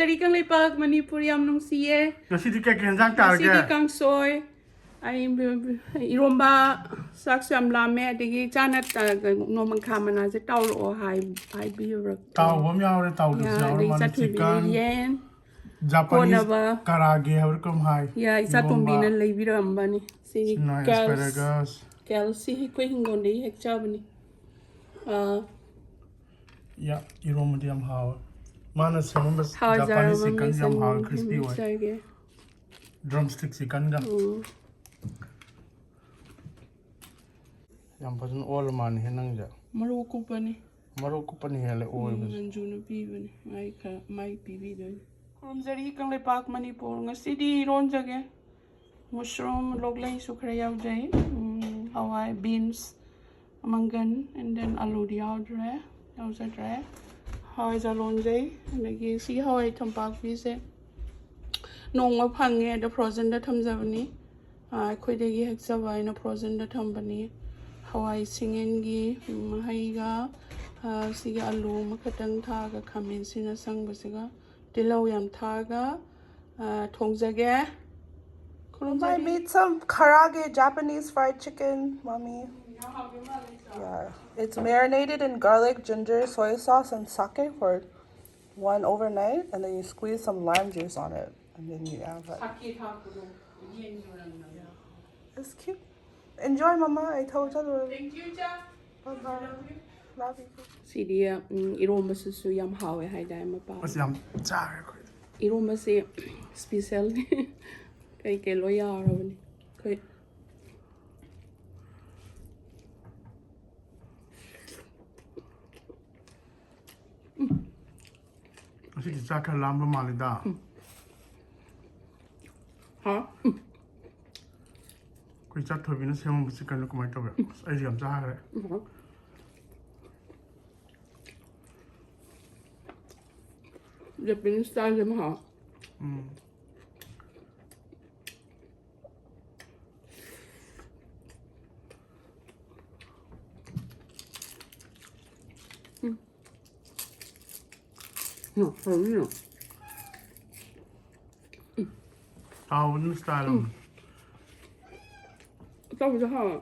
Jari kang lepak Manipuri am nung siye. Ngasi di kaya kenjang target. Ngasi di Kangsoi. Ay Eromba saks am lame digi chanat nomang kamana se taulo hai biurak. Tau bom yaw tau du Ya, yaw di man sa chicken. yen. Japanese karage haur kum hai. Ya, isa tombina leibira ambani. Si asparagus. Kelsey kwe hingon di hek chabani. Ya, Eromba di am haur. Mana semua bas Japanese chicken di am haur crispy way. Drumstick chicken ga. Yang pasun all man henang ja. Maroko pani. Maroko pani hele oil bas. Anjuna pi bani. Mai pibi doi. From Jari kang lepak Manipur ngasi di ron jage. Mushroom loglay sukra yaw jay. Hawai beans mangan and then aloo di yaw dre. Yaw sa dre. Hawai zalon jay. Lagi si hawai tampak vise. Nong ma phange the frozen da tham javani. Khoi degi hek javai na frozen da tham bani. Hawai singen gi mahaiga siga aloo makatang thaga khamin sina sang basiga tilaw yam thaga thongjage. I made some karage Japanese fried chicken, mommy. Yeah, it's marinated in garlic, ginger, soy sauce, and sake for one overnight, and then you squeeze some lime juice on it, and then you have it. It's cute. Enjoy, mama. I told you. Thank you, Ja. Bye bye. Love you. Sidia Eromba su yam hawe hai dai ma pa. Mas yam char ko. Eromba se special kai ke lo ya ra bani. Kai Asi ki char ka lamba malida. ha Koi char thobi na semua bas chicken ko mai to ga. Ai yam char hai. Japanese style jam ha. No, no. Tau ni style. Taoจะha.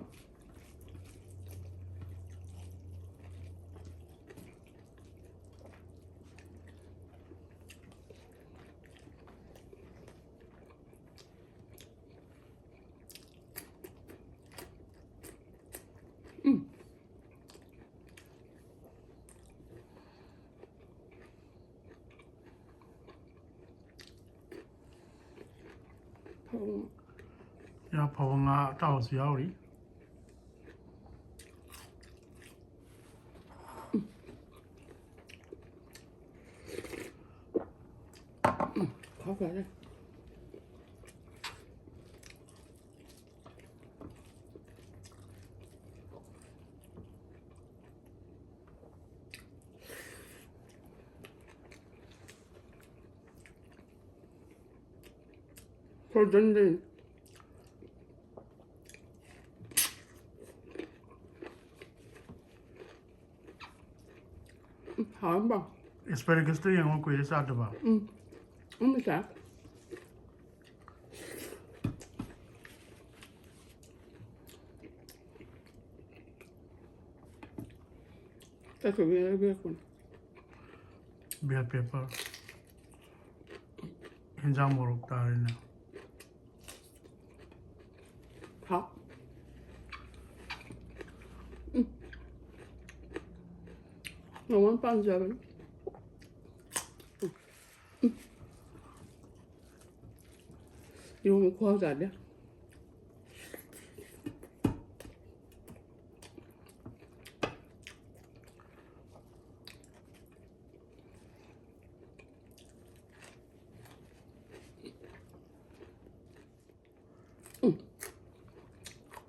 Ya pawanga tau si yaw ri. Khó phải đây. Thôi đến đi. Hỏi không bao. Asparagus tu yang ko iri sa ba. Không biết sao. Ta thử biết con. Biar paper. Henjang morok ta ri na. Hả? Ngon lắm pan giờ rồi. 이거 왜 구하지 않냐?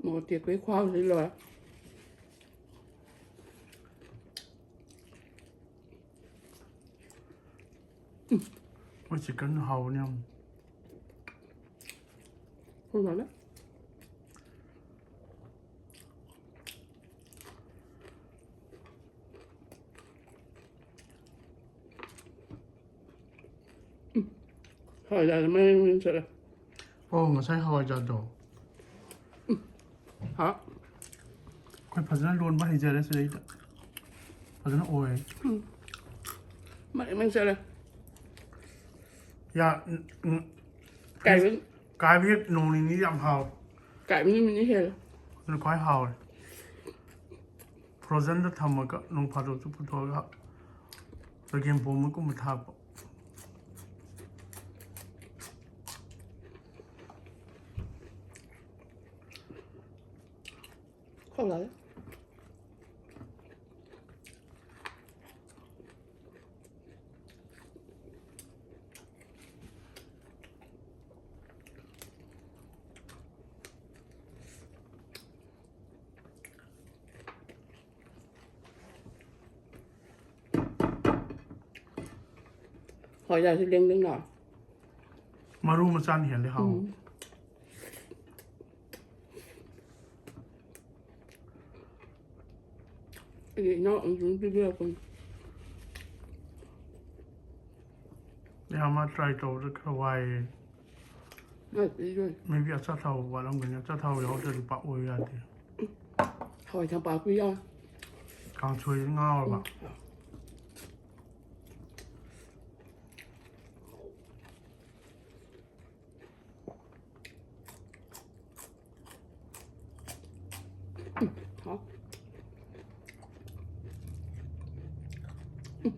뭐 어떻게 그게 구하고 일러야? Ôi chicken hàu nha. Không phải đấy. 하와이자는 저래. nga sai hawaii do 하. khoi phajana lon ba hijare se dei phajana oe 많이 저래. ya Cải kai biết nong ni yam hao cải mình hết. nó quái hao frozen da thamaga nong phado chu puthoga so game bom ko mutha Không lấy. Hỏi ra thì lên nào. maru ma chan hian le hao Cái nó cũng chúng tôi biết không. ya ma try to the kwai Nói tí rồi. maybe a cha thau wa long nya cha thau yo de pa o ya de Hỏi thằng bà quý ơi. Kangsoi ngao ba Hả?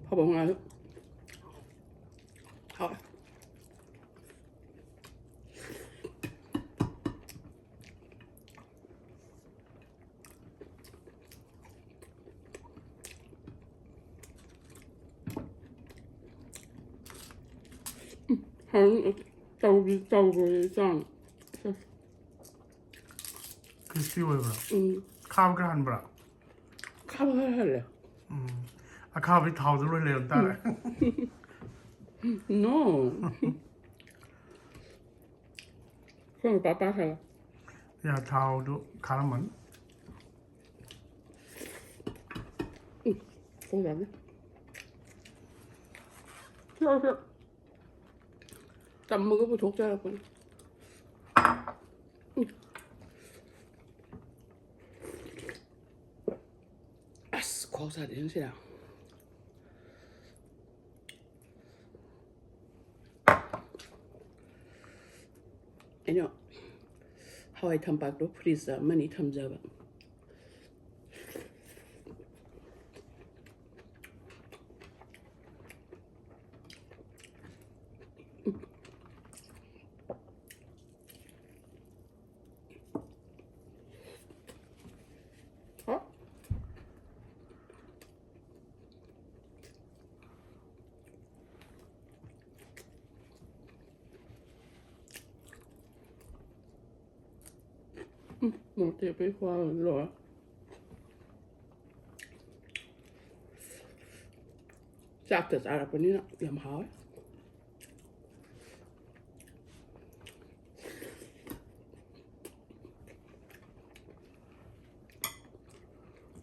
Họ bảo ngay. Hỏi. Hắn tàu rồi sao? crispy wa bra Ừ. khao gran bra Không hay là. a khao bi thau zo le ta No. Không phải bà hay là. ya thau do karaman Không làm đấy. Sao sao? Tầm mưa có thuốc cho con. Khó ra đến thế nào? Anh ạ, Hawaii thăm bạc đó freezer mani thăm giờ bạn. Một tiệm bánh khoa rồi. Chắc thật ra là cái này làm hỏi.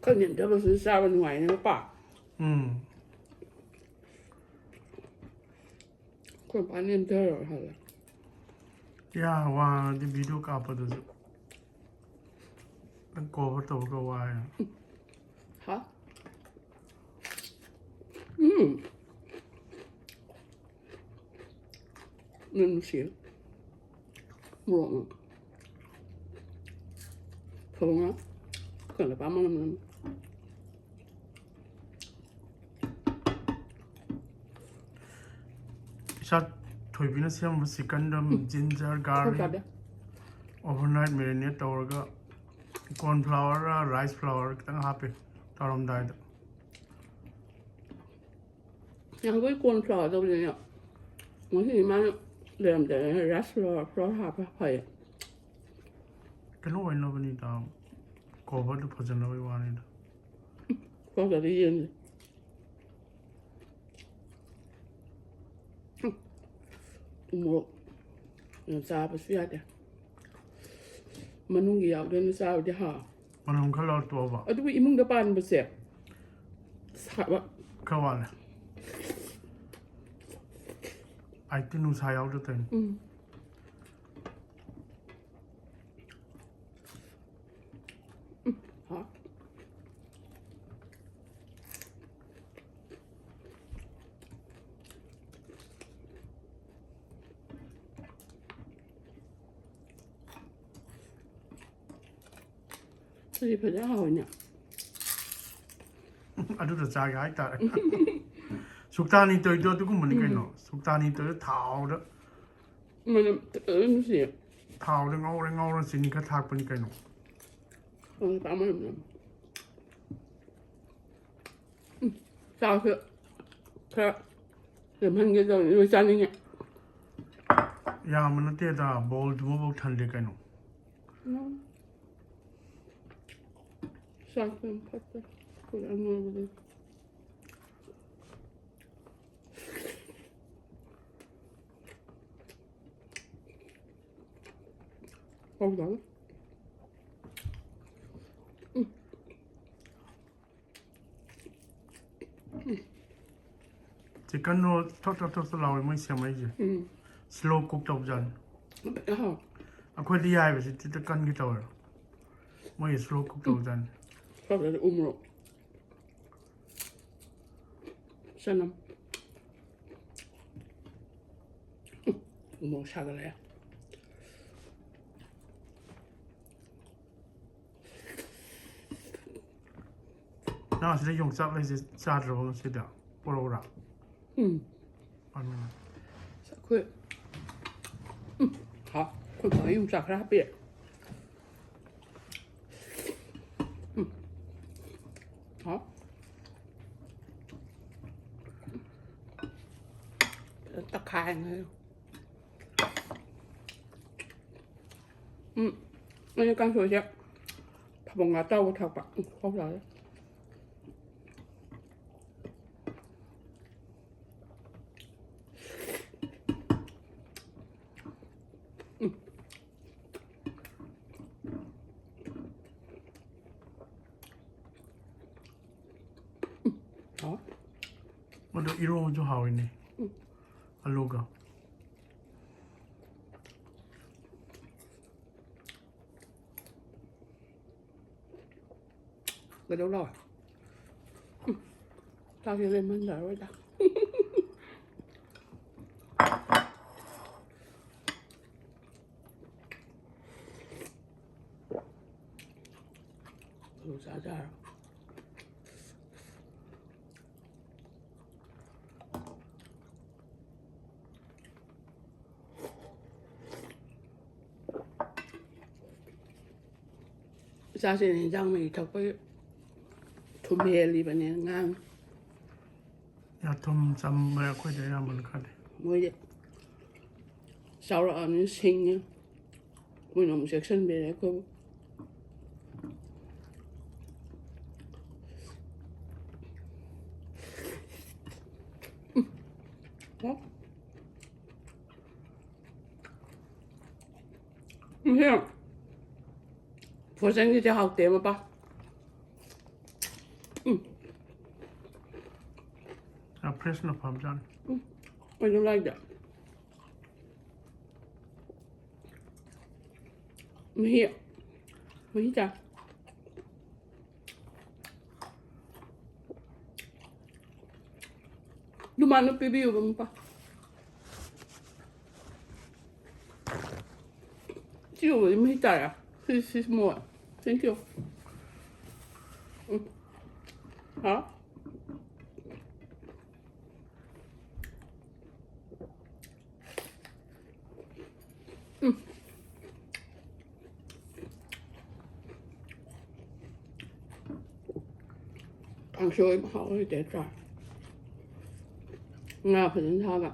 Có nhìn thấy bác sĩ sao bên ngoài nó bảo. Còn bán nhìn thấy rồi hả? ya wa di video ka pa do an ko ba to ko wa Hả? Nên xíu. Muộn. Không á. Cần là 35 năm. sha thoi bina siam sikandam ginger Không garlic cần đấy. overnight marinate tawraga corn flour rice flour tang hape taram dai da Yang với con phở đâu vậy nhỉ? Mỗi khi mà làm để rát phở hạt phải. kano wai no bani ta ko ba du phajana wai wa ni da Có cả đi yên. Một. Làm sao phải xuyên đấy. Mà nung dạo đến sao để hả? man hom khala to ba Ở đây mung đã bàn bớt sẹp. Sao vậy? ka wa le I think nu sai out the thing. Hả? Thì phải đã hồi nhỉ? Adu the sai ai ta. Suktani tôi tôi cũng mình cái nó. Suktani tôi thảo đó. Mình tự gì? Thảo đó ngâu nó xin cái thác bên cái nó. Tao mới làm. Sao thế? Thế làm hành cái rồi nuôi chăn đi nhỉ? Ya mình nó tiệt à ball chúng nó thằng đi cái nó. Sao thế? Phát thế. Cô ăn nuôi đi. Không đó. Chicken nó thoát lâu mới xem mấy gì. Slow cook đầu dần. À quên đi ai vậy thì chicken cái đầu. Mới slow cook đầu dần. Sao lại rồi. Sao lắm. Sao cái này? Nó sẽ dùng sắc lên sẽ ra rồi nó sẽ được. Pro ra. Anh mình. Sao quên. Hả? Quên phải dùng sắc ra biệt. Hả? Tắc khai này. Ini Kangsoi siya. Tapos nga tao thak pa. Không lại. Đó. Mà được Iro cho hào này. Alo cả. Cái đâu rồi? Tao thì lên mình rồi đó. Sao ra? Sao thì răng mày thật với thùng bè li bên này ngang. Ya thùng xăm mà quay để làm mình khát. Mới vậy. Sau đó mình sinh nhá. Mình làm sẽ sinh bè đấy cô. Đó. Hiểu. Phụ sinh thì học tiếng mà ba. I press no pump John. I don't like that. Here. Here. Lumano pibiyo ba mo pa? Sino mo yung mahitara? This more. Thank you. Hả? Kangsoi mà họ hơi chết rồi. Nga phải đến thang ạ.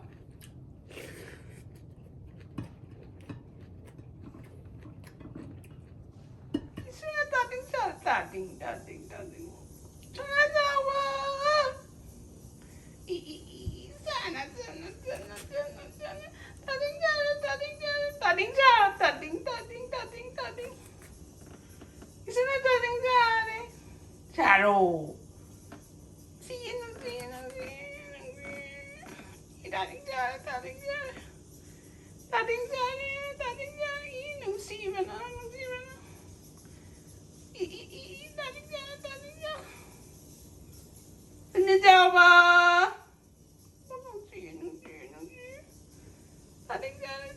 Charo. See you. Dating Johnny, nung dating Johnny. Ano daw ba? Dating Johnny.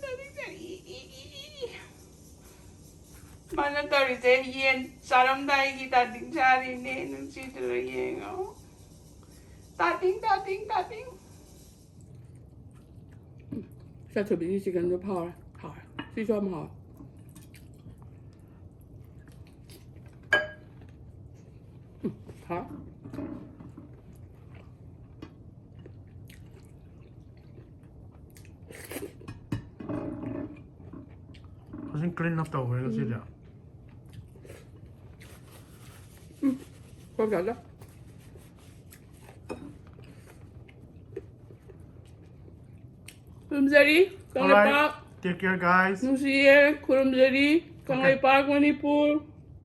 Mana tari se yen saram dai ki dating Johnny ne nung sitlo yen oh. Dating.下次比起跟着泡了，好，西装好。好。Kasing clean up daw kasi sila. 我觉得。Kurumzari, Kangay Alright, Park. take care guys. Nusiye, Kurumzari, Kangay Park, Manipur.